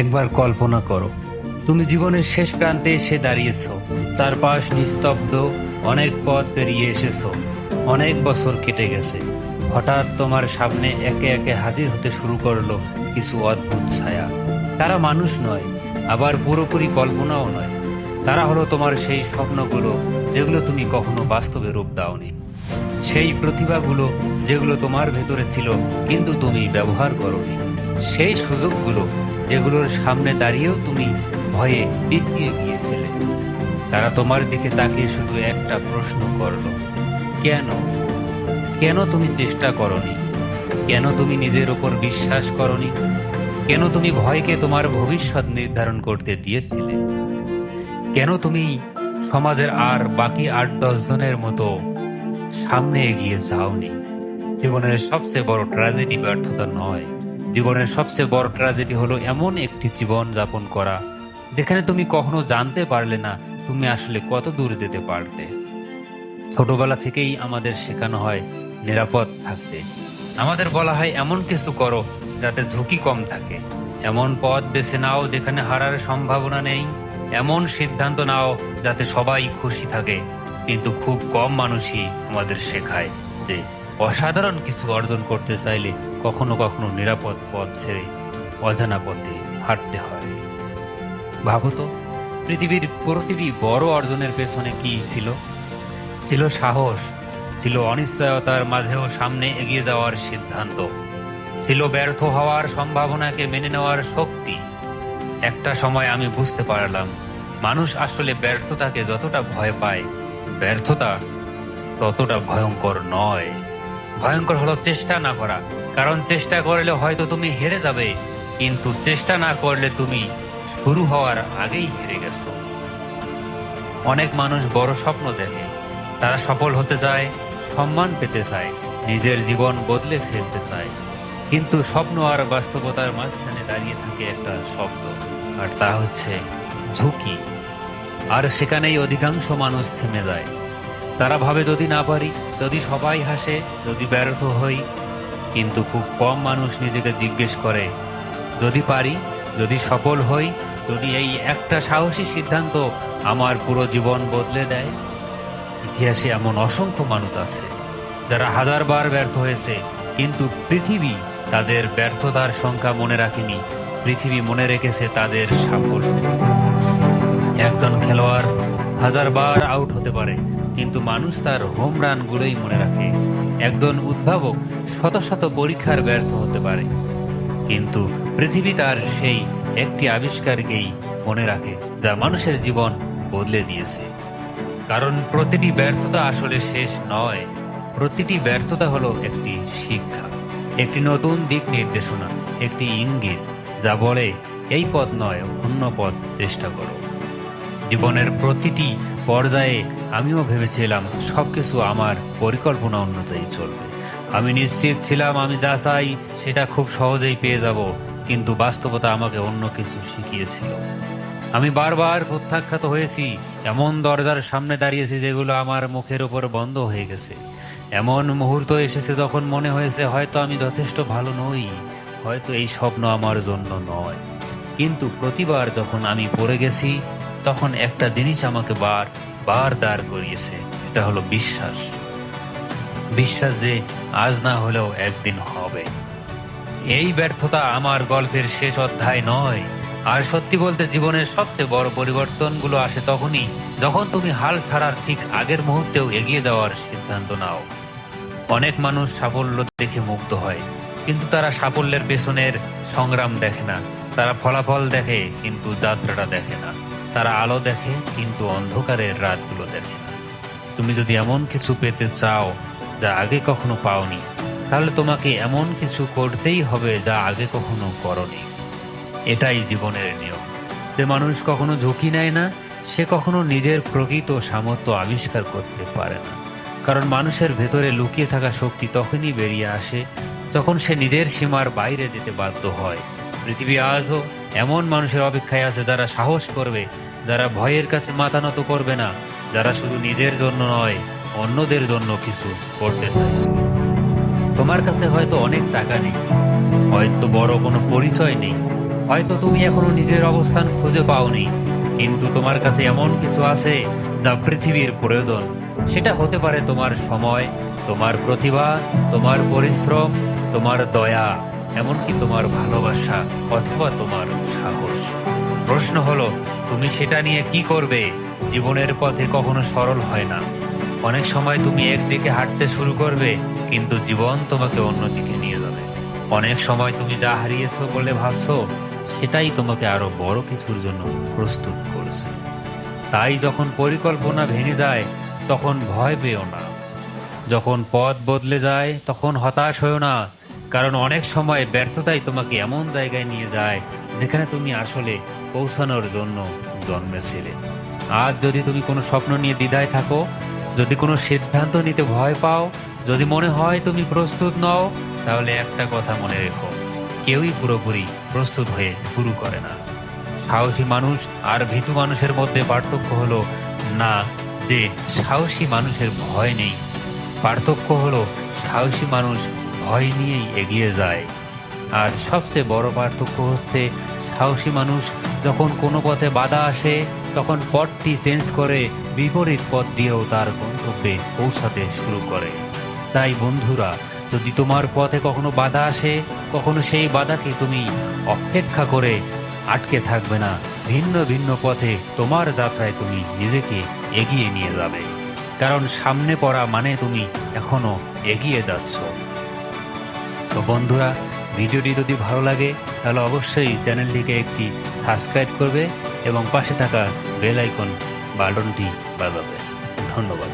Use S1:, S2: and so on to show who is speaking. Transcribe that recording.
S1: একবার কল্পনা করো, তুমি জীবনের শেষ প্রান্তে এসে দাঁড়িয়েছো। চারপাশ নিস্তব্ধ, অনেক পথ পেরিয়ে এসেছো, অনেক বছর কেটে গেছে। হঠাৎ তোমার সামনে একে একে হাজির হতে শুরু করলো কিছু অদ্ভুত ছায়া। তারা মানুষ নয়, আবার পুরোপুরি কল্পনাও নয়। তারা হলো তোমার সেই স্বপ্নগুলো যেগুলো তুমি কখনো বাস্তবে রূপ দাওনি, সেই প্রতিভাগুলো যেগুলো তোমার ভেতরে ছিল কিন্তু তুমি ব্যবহার করোনি, সেই সুযোগগুলো যেগুলোর সামনে দাঁড়িয়েও তুমি ভয়ে পিছিয়ে গিয়েছিলে। তারা তোমার দিকে তাকিয়ে শুধু একটা প্রশ্ন করলো, কেন? কেন তুমি চেষ্টা করনি? কেন তুমি নিজের ওপর বিশ্বাস করনি? কেন তুমি ভয়কে তোমার ভবিষ্যৎ নির্ধারণ করতে দিয়েছিলে? কেন তুমি সমাজের আর বাকি ৮-১০ জনের মতো সামনে এগিয়ে যাওনি? জীবনের সবচেয়ে বড় ট্র্যাজেডি ব্যর্থতা নয়, জীবনের সবচেয়ে বড় ট্র্যাজেডি হলো এমন একটি জীবন যাপন করা যেখানে তুমি কখনো জানতে পারলে না তুমি আসলে কত দূর যেতে পারবে। ছোটবেলা থেকেই আমাদের শেখানো হয় নিরাপদ থাকতে। আমাদের বলা হয় এমন কিছু করো যাতে ঝুঁকি কম থাকে, এমন পথ বেছে নাও যেখানে হারার সম্ভাবনা নেই, এমন সিদ্ধান্ত নাও যাতে সবাই খুশি থাকে। কিন্তু খুব কম মানুষই আমাদের শেখায় যে অসাধারণ কিছু অর্জন করতে চাইলে কখনো কখনো নিরাপদ পথ ছেড়ে অজানা পথে হাঁটতে হয়। ভাবো তো, পৃথিবীর প্রতিটি বড় অর্জনের পেছনে কি ছিল? ছিল সাহস, ছিল অনিশ্চয়তার মাঝেও সামনে এগিয়ে যাওয়ার সিদ্ধান্ত, ছিল ব্যর্থ হওয়ার সম্ভাবনাকে মেনে নেওয়ার শক্তি। একটা সময় আমি বুঝতে পারলাম, মানুষ আসলে ব্যর্থতাকে যতটা ভয় পায়, ব্যর্থতা ততটা ভয়ঙ্কর নয়। ভয়ঙ্কর হলো চেষ্টা না করা, কারণ চেষ্টা করলে হয়তো তুমি হেরে যাবে, কিন্তু চেষ্টা না করলে তুমি শুরু হওয়ার আগেই হেরে গেছো। অনেক মানুষ বড় স্বপ্ন দেখে, তারা সফল হতে চায়, সম্মান পেতে চায়, নিজের জীবন বদলে ফেলতে চায়। কিন্তু স্বপ্ন আর বাস্তবতার মাঝখানে দাঁড়িয়ে থাকে একটা শব্দ, আর তা হচ্ছে ঝুঁকি। আর সেখানেই অধিকাংশ মানুষ থেমে যায়। তারা ভাবে যদি না পারি, যদি সবাই হাসে, যদি ব্যর্থ হই। কিন্তু খুব কম মানুষ নিজেকে জিজ্ঞেস করে, যদি পারি, যদি সফল হই, যদি এই একটা সাহসী সিদ্ধান্ত আমার পুরো জীবন বদলে দেয়। ইতিহাসে এমন অসংখ্য মানুষ আছে যারা হাজারবার ব্যর্থ হয়েছে, কিন্তু পৃথিবী তাদের ব্যর্থতার সংখ্যা মনে রাখেনি, পৃথিবী মনে রেখেছে তাদের সাফল্য। একজন খেলোয়াড় হাজারবার আউট হতে পারে, কিন্তু মানুষ তার হোম রানগুলোই মনে রাখে। একজন উদ্ভাবক শত শত পরীক্ষার ব্যর্থ হতে পারে, কিন্তু পৃথিবী তার সেই একটি আবিষ্কারকেই মনে রাখে যা মানুষের জীবন বদলে দিয়েছে। কারণ প্রতিটি ব্যর্থতা আসলে শেষ নয়, প্রতিটি ব্যর্থতা হলো একটি শিক্ষা, একটি নতুন দিক নির্দেশনা, একটি ইঙ্গিত যা বলে এই পথ নয়, অন্য পথ চেষ্টা করো। জীবনের প্রতিটি পর্যায়ে আমিও ভেবেছিলাম সবকিছু আমার পরিকল্পনা অনুযায়ী চলবে। আমি নিশ্চিত ছিলাম আমি যা চাই সেটা খুব সহজেই পেয়ে যাব, কিন্তু বাস্তবতা আমাকে অন্য কিছু শিখিয়েছিল। আমি বারবার প্রত্যাখ্যাত হয়েছি, এমন দরজার সামনে দাঁড়িয়েছি যেগুলো আমার মুখের উপর বন্ধ হয়ে গেছে। এমন মুহূর্ত এসেছে যখন মনে হয়েছে হয়তো আমি যথেষ্ট ভালো নই, হয়তো এই স্বপ্ন আমার জন্য নয়। কিন্তু প্রতিবার যখন আমি পড়ে গেছি, তখন একটা জিনিস আমাকে বার দাঁড় করিয়েছে, এটা হলো বিশ্বাস। বিশ্বাস যে আজ না হলেও একদিন হবে। এই ব্যর্থতা আমার গল্পের শেষ অধ্যায় নয়। আর সত্যি বলতে জীবনের সবচেয়ে বড় পরিবর্তনগুলো আসে তখনই যখন তুমি হাল ছাড়ার ঠিক আগের মুহূর্তেও এগিয়ে যাওয়ার সিদ্ধান্ত নাও। অনেক মানুষ সাফল্য দেখে মুগ্ধ হয়, কিন্তু তারা সাফল্যের পেছনের সংগ্রাম দেখে না। তারা ফলাফল দেখে কিন্তু যাত্রাটা দেখে না। তারা আলো দেখে কিন্তু অন্ধকারের রাতগুলো দেখে না। তুমি যদি এমন কিছু পেতে চাও যা আগে কখনো পাওনি, তাহলে তোমাকে এমন কিছু করতেই হবে যা আগে কখনো করনি। এটাই জীবনের নিয়ম। যে মানুষ কখনো ঝুঁকি নেয় না, সে কখনো নিজের প্রকৃত সামর্থ্য আবিষ্কার করতে পারে না। কারণ মানুষের ভেতরে লুকিয়ে থাকা শক্তি তখনই বেরিয়ে আসে যখন সে নিজের সীমার বাইরে যেতে বাধ্য হয়। পৃথিবী আজও এমন মানুষের অপেক্ষায় আছে যারা সাহস করবে, যারা ভয়ের কাছে মাথা নত করবে না, যারা শুধু নিজের জন্য নয়, অন্যদের জন্য কিছু করতে চায়। তোমার কাছে হয়তো অনেক টাকা নেই, হয়তো বড় কোনো পরিচয় নেই, হয়তো তুমি এখনো নিজের অবস্থান খুঁজে পাওনি, কিন্তু তোমার কাছে এমন কিছু আছে যা পৃথিবীর প্রয়োজন। সেটা হতে পারে তোমার সময়, তোমার প্রতিভা, তোমার পরিশ্রম, তোমার দয়া, এমনকি তোমার ভালোবাসা অথবা তোমার সাহস। প্রশ্ন হলো, তুমি সেটা নিয়ে কি করবে? জীবনের পথে কখনো সরল হয় না। অনেক সময় তুমি একদিকে হাঁটতে শুরু করবে, কিন্তু জীবন তোমাকে অন্যদিকে নিয়ে যাবে। অনেক সময় তুমি যা হারিয়েছো বলে ভাবছো, সেটাই তোমাকে আরো বড় কিছুর জন্য প্রস্তুত করছে। তাই যখন পরিকল্পনা ভেঙে যায়, তখন ভয় পেও না। যখন পথ বদলে যায়, তখন হতাশ হয়েও না। কারণ অনেক সময় ব্যর্থতাই তোমাকে এমন জায়গায় নিয়ে যায় যেখানে তুমি আসলে পৌঁছানোর জন্য জন্মেছিলে। আজ যদি তুমি কোনো স্বপ্ন নিয়ে দ্বিধায় থাকো, যদি কোনো সিদ্ধান্ত নিতে ভয় পাও, যদি মনে হয় তুমি প্রস্তুত নও, তাহলে একটা কথা মনে রেখো, কেউই পুরোপুরি প্রস্তুত হয়ে শুরু করে না। সাহসী মানুষ আর ভীতু মানুষের মধ্যে পার্থক্য হলো না যে সাহসী মানুষের ভয় নেই, পার্থক্য হলো সাহসী মানুষ ভয় নিয়েই এগিয়ে যায়। আর সবচেয়ে বড় পার্থক্য হচ্ছে, সাহসী মানুষ যখন কোনো পথে বাধা আসে, তখন পথটি চেঞ্জ করে বিপরীত পথ দিয়েও তার গন্তব্যে পৌঁছাতে শুরু করে। তাই বন্ধুরা, যদি তোমার পথে কখনো বাধা আসে, কখনো সেই বাধাকে তুমি অপেক্ষা করে আটকে থাকবে না। ভিন্ন ভিন্ন পথে তোমার যাত্রায় তুমি নিজেকে এগিয়ে নিয়ে যাবে। কারণ সামনে পড়া মানে তুমি এখনো এগিয়ে যাচ্ছ। তো বন্ধুরা, ভিডিওটি যদি ভালো লাগে তাহলে অবশ্যই চ্যানেলটিকে একটি সাবস্ক্রাইব করবে এবং পাশে থাকা বেল আইকন বাটনটি বাজাবে। ধন্যবাদ।